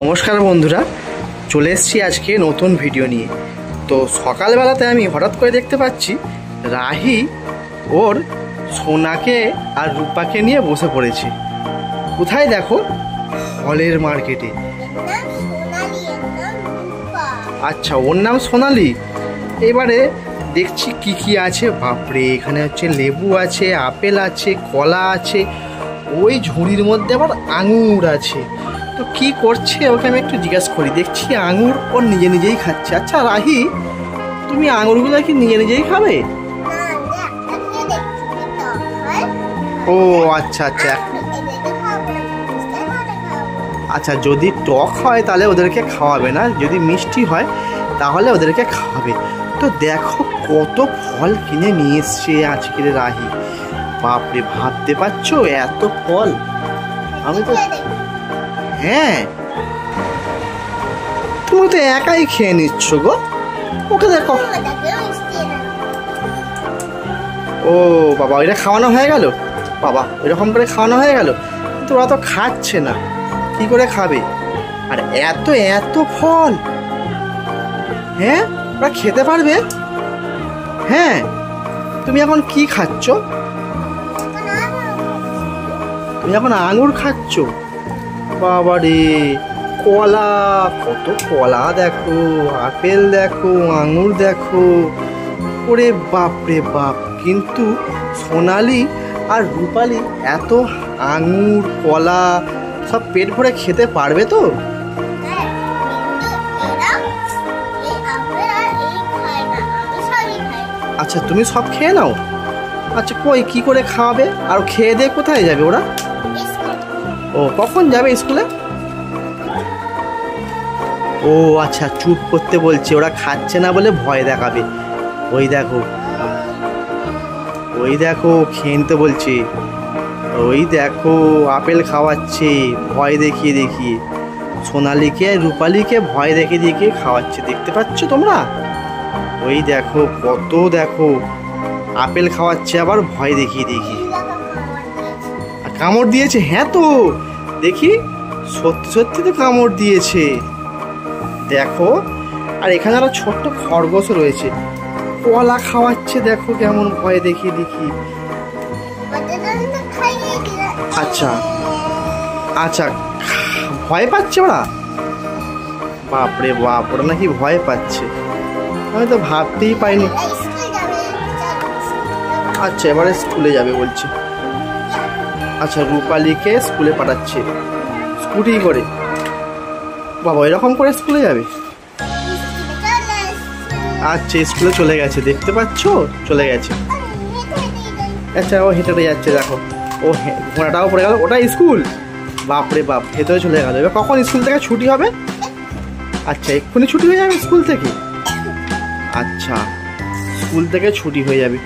নমস্কার বন্ধুরা, চলে এসেছি আজকে নতুন ভিডিও নিয়ে। তো সকালবেলাতে আমি হঠাৎ করে দেখতে পাচ্ছি রাহি ওর সোনাকে আর রূপাকে নিয়ে বসে পড়েছে। কোথায় দেখো? ফলের মার্কেটে। আচ্ছা, ওর নাম সোনালি। এবারে দেখছি কি কি আছে। বাপরে, এখানে হচ্ছে লেবু আছে, আপেল আছে, কলা আছে, ওই ঝুড়ির মধ্যে আবার আঙুর আছে। তো কি করছে ওকে আমি একটু জিজ্ঞেস করি। দেখছি আঙুর ও নিজে নিজেই খাচ্ছে। আচ্ছা রাহি, তুমি আঙুরগুলো কি নিজে নিজেই খাবে? ও আচ্ছা আচ্ছা আচ্ছা, যদি টক হয় তাহলে ওদেরকে খাওয়াবে না, যদি মিষ্টি হয় তাহলে ওদেরকে খাওয়াবে। তো দেখো কত ফল কিনে নিয়ে এসছে আজকের রাহি। বাপরে, ভাবতে পারছো এত ফল? আমি তো হ্যাঁ, তুমি তো একাই খেয়ে নিচ্ছ গো। ওকে দেখো। ও বাবা, ওইটা খাওয়ানো হয়ে গেল? বাবা, এরকম করে খাওয়ানো হয়ে গেল? কিন্তু ওরা তো খাচ্ছে না, কি করে খাবে? আর এত এত ফল, হ্যাঁ ওরা খেতে পারবে? হ্যাঁ, তুমি এখন কি খাচ্ছ? তুমি এখন আঙুর খাচ্ছ? বাবা রে, কলা, কত কলা দেখো, আপেল দেখো, আঙুর দেখো। ওরে বাপরে বাপ। কিন্তু সোনালি আর রূপালি এত আঙুর কলা সব পেট ভরে খেতে পারবে তো? আচ্ছা, তুমি সব খেয়ে নাও। আচ্ছা, কই কি করে খাওয়াবে? আর খেয়ে দিয়ে কোথায় যাবে ওরা? ও কখন যাবে স্কুলে? ও আচ্ছা, চুপ করতে বলছে, ওরা খাচ্ছে না বলে ভয় দেখাবে। ওই দেখো, ওই দেখো খেয়ে নিতে বলছে। ওই দেখো আপেল খাওয়াচ্ছে ভয় দেখিয়ে দেখিয়ে, সোনালিকে রূপালিকে ভয় দেখিয়ে দেখিয়ে খাওয়াচ্ছে। দেখতে পাচ্ছ তোমরা? ওই দেখো কত, দেখো আপেল খাওয়াচ্ছে আবার ভয় দেখিয়ে দেখিয়ে। আর কামড় দিয়েছে? হ্যাঁ তো দেখি, সত্যি সত্যি তো কামড় দিয়েছে। দেখো, আর এখানে আরো ছোট্ট খরগোশ রয়েছে, কলা খাওয়াচ্ছে। দেখো কেমন ভয় দেখিয়ে দেখি। আচ্ছা আচ্ছা, ভয় পাচ্ছে ওরা? বাপরে বাপ, ওরা নাকি ভয় পাচ্ছে, আমি তো ভাবতেই পাইনি। আচ্ছা, এবারে স্কুলে যাবে বলছে। আচ্ছা, রূপালিকে স্কুলে পাঠাচ্ছে স্কুটি করে। বাবা, এরকম করে স্কুলে যাবে? আচ্ছা, স্কুলে চলে গেছে, দেখতে পাচ্ছ চলে গেছে। আচ্ছা, ও হেঁটে যাচ্ছে। দেখো, ও ঘোড়াটাও পড়ে গেল। ওটা স্কুল? বাপরে বাপ, ভেতরে চলে গেল। এবার কখন স্কুল থেকে ছুটি হবে? আচ্ছা, এক্ষুনি ছুটি হয়ে যাবে স্কুল থেকে? আচ্ছা, স্কুল থেকে ছুটি হয়ে যাবে।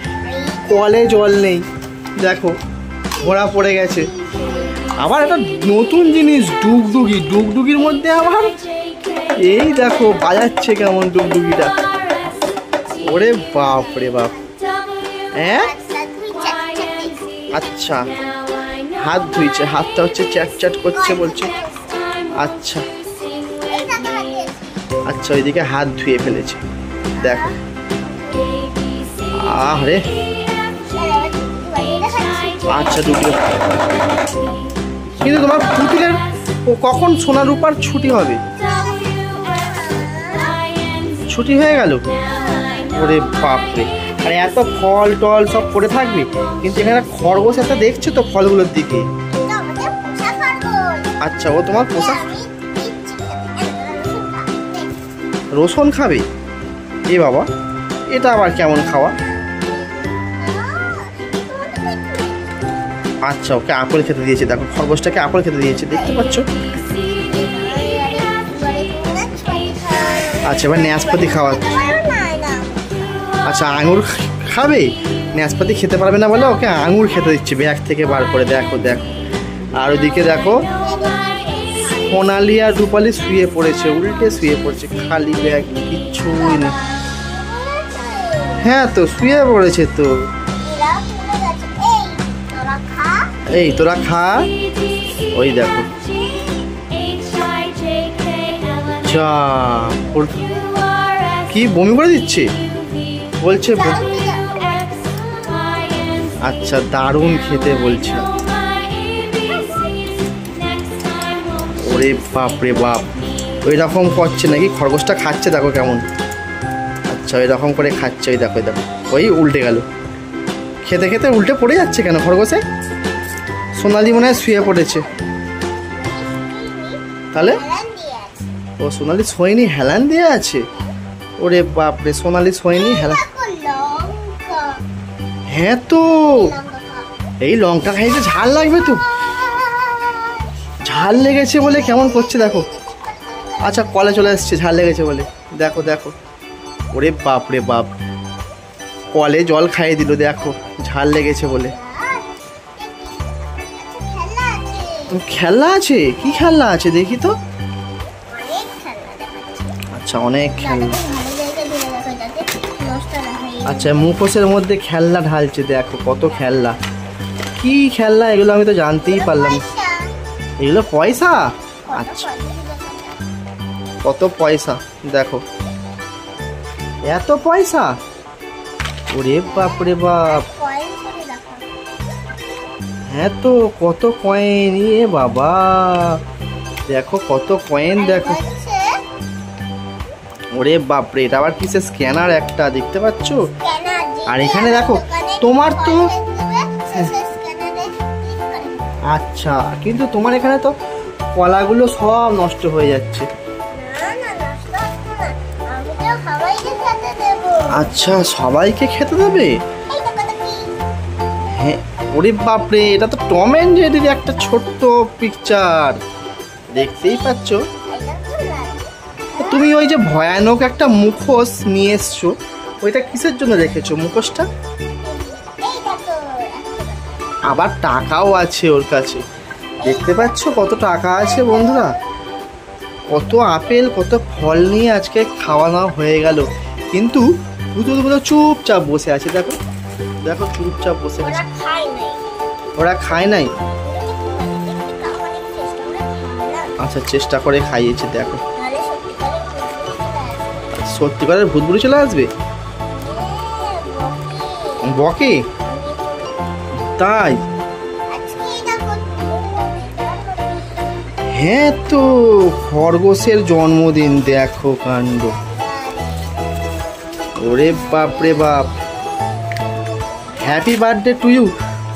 কলে জল নেই, দেখো ঘোড়া পড়ে গেছে। আবার একটা নতুন জিনিস, ডুগডুগি। ডুগডুগির মধ্যে আবার এই দেখো বাজাচ্ছে কেমন ডুগডুগিটা। ওরে বাপ রে বাপ। হ্যাঁ আচ্ছা, হাত ধুইছে, হাতটা হচ্ছে চ্যাট চ্যাট করছে বলছে। আচ্ছা আচ্ছা, ওইদিকে হাত ধুয়ে ফেলেছে দেখো। আরে আচ্ছা, দুটো। কিন্তু তোমার পুতুলের কখন সোনা রূপার ছুটি হবে? ছুটি হয়ে গেল? ওরে বাপরে, আর এত ফল টল সব পড়ে থাকবে। কিন্তু এখানে খরগোশ একটা দেখছো তো ফলগুলোর দিকে? আচ্ছা, ও তোমার পোষা রসুন খাবে? এ বাবা, এটা আবার কেমন খাওয়া? আচ্ছা, ওকে আপেল খেতে দিয়েছে। দেখো, খরগোশটাকে আপেল খেতে দিয়েছে, দেখতে পাচ্ছ? আচ্ছা, এবার নাশপাতি খাওয়াচ্ছে। আচ্ছা, আঙুর খাবে? নাশপাতি খেতে পারবে না বলে ওকে আঙুর খেতে দিচ্ছে ব্যাগ থেকে বার করে। দেখো দেখো, আর ওদিকে দেখো সোনালি আর রূপালি শুয়ে পড়েছে, উল্টে শুয়ে পড়েছে, খালি ব্যাগ, কিচ্ছুই নেই। হ্যাঁ তো শুয়ে পড়েছে তো। এই তোরা খা। ওই দেখো আচ্ছা কি বমি করে দিচ্ছে বলছে? আচ্ছা দারুণ খেতে বলছে। ওরে বাপ রে বাপ, ওই রকম করছে নাকি? খরগোশটা খাচ্ছে দেখো কেমন। আচ্ছা ওই রকম করে খাচ্ছে, ওই দেখো দেখো, ওই উল্টে গেল। খেতে খেতে উল্টে পড়ে যাচ্ছে কেন খরগোশে? সোনালি মনে হয় শুয়ে পড়েছে। তাহলে ও সোনালি শোয়নি, হেলান দিয়ে আছে। ওরে বাপ রে, সোনালি শোয়নি, হেলান। হ্যাঁ তো এই লঙ্কা খাইতে ঝাল লাগবে তো, ঝাল লেগেছে বলে কেমন করছে দেখো। আচ্ছা কলে চলে এসছে ঝাল লেগেছে বলে, দেখো দেখো। ওরে বাপ রে বাপ, কলে জল খাইয়ে দিল দেখো ঝাল লেগেছে বলে। খেলনা আছে? কি খেলনা আছে দেখি তো। আচ্ছা অনেক খেলনা। আচ্ছা মুখোশের মধ্যে খেলনা ঢালছে দেখো, কত খেলনা। কি খেলনা এগুলো? আমি তো জানতেই পারলাম। এগুলো পয়সা? আচ্ছা কত পয়সা দেখো, এত পয়সা। ওরে বাপ রে বাপ, হ্যাঁ তো কত কয়েন। এ বাবা দেখো কত কয়েন দেখো। ওরে বাপ রে, এটা আবার কিসের স্ক্যানার একটা দেখতে পাচ্ছ? আর এখানে দেখো তোমার তো, আচ্ছা কিন্তু তোমার এখানে তো কলাগুলো সব নষ্ট হয়ে যাচ্ছে। আচ্ছা সবাইকে খেতে দেবে? হ্যাঁ। ওরে বাপরে, এটা তো টম অ্যান্ড জেরির একটা ছোট্ট পিকচার, দেখতেই পাচ্ছ। তুমি ওই যে ভয়ানক একটা মুখোশ নিয়ে এসছো, ওইটা কিসের জন্য রেখেছো মুখোশটা? আবার টাকাও আছে ওর কাছে, দেখতে পাচ্ছ কত টাকা আছে বন্ধুরা। কত আপেল কত ফল নিয়ে আজকে খাওয়া দাওয়া হয়ে গেল, কিন্তু পুতুলগুলো চুপচাপ বসে আছে। দেখো দেখো চুপচাপ বসে আছে। ওরা খায় নাই? আচ্ছা চেষ্টা করে খাইয়েছে দেখো। সত্যিকারের ভূত বুড়ি চলে আসবে? বকে তাই? হ্যাঁ তো খরগোশের জন্মদিন, দেখো কাণ্ড। ওরে বাপ রে বাপ, হ্যাপি বার্থডে টু ইউ।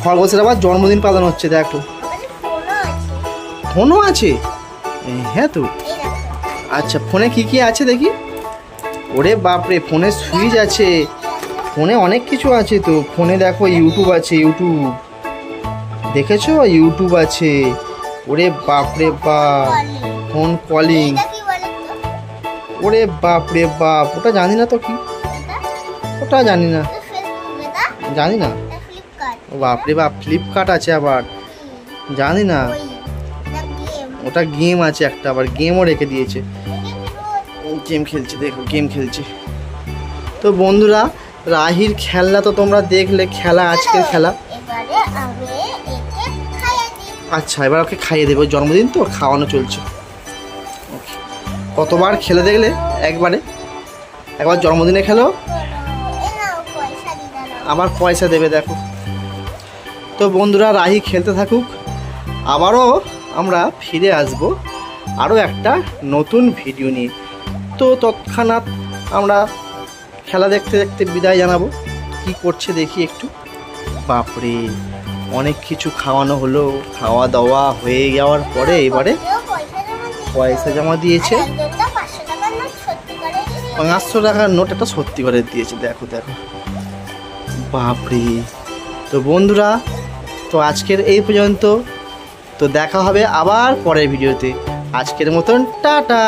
খরগোশের আবার জন্মদিন পালন হচ্ছে দেখো। ফোনও আছে? হ্যাঁ তো। আচ্ছা ফোনে কি কি আছে দেখি। ওরে বাপরে, ফোনে সুইচ আছে, ফোনে অনেক কিছু আছে তো। ফোনে দেখো ইউটিউব আছে, ইউটিউব দেখেছো? ইউটিউব আছে। ওরে বাপরে বাপ, ফোন কলিং। ওরে বাপরে বাপ, ওটা জানি না তো কি, ওটা জানি না, জানি না। ও বাপরে বাপ, ফ্লিপকার্ট আছে আবার, জানি না। ওটা গেম আছে একটা, আবার গেমও রেখে দিয়েছে, গেম খেলছে দেখো, গেম খেলছে। তো বন্ধুরা রাহির খেলনা তো তোমরা দেখলে, খেলা আজকের খেলা। আচ্ছা এবার ওকে খাইয়ে দেবো, জন্মদিন তো খাওয়ানো চলছে। কতবার খেলে দেখলে? একবার জন্মদিনে খেলো, আবার পয়সা দেবে দেখো। তো বন্ধুরা রাহি খেলতে থাকুক, আবারও আমরা ফিরে আসব আরও একটা নতুন ভিডিও নিয়ে। তো তৎক্ষণাৎ আমরা খেলা দেখতে দেখতে বিদায় জানাবো। কি করছে দেখি একটু। বাপরে অনেক কিছু খাওয়ানো হলো, খাওয়া দাওয়া হয়ে যাওয়ার পরে এবারে পয়সা জমা দিয়েছে। 500 টাকার নোট একটা সত্যি করে দিয়েছে, দেখো দেখো। বাপরে। তো বন্ধুরা তো আজকের এই পর্যন্ত, তো দেখা হবে আবার পরের ভিডিওতে। আজকের মতন টাটা।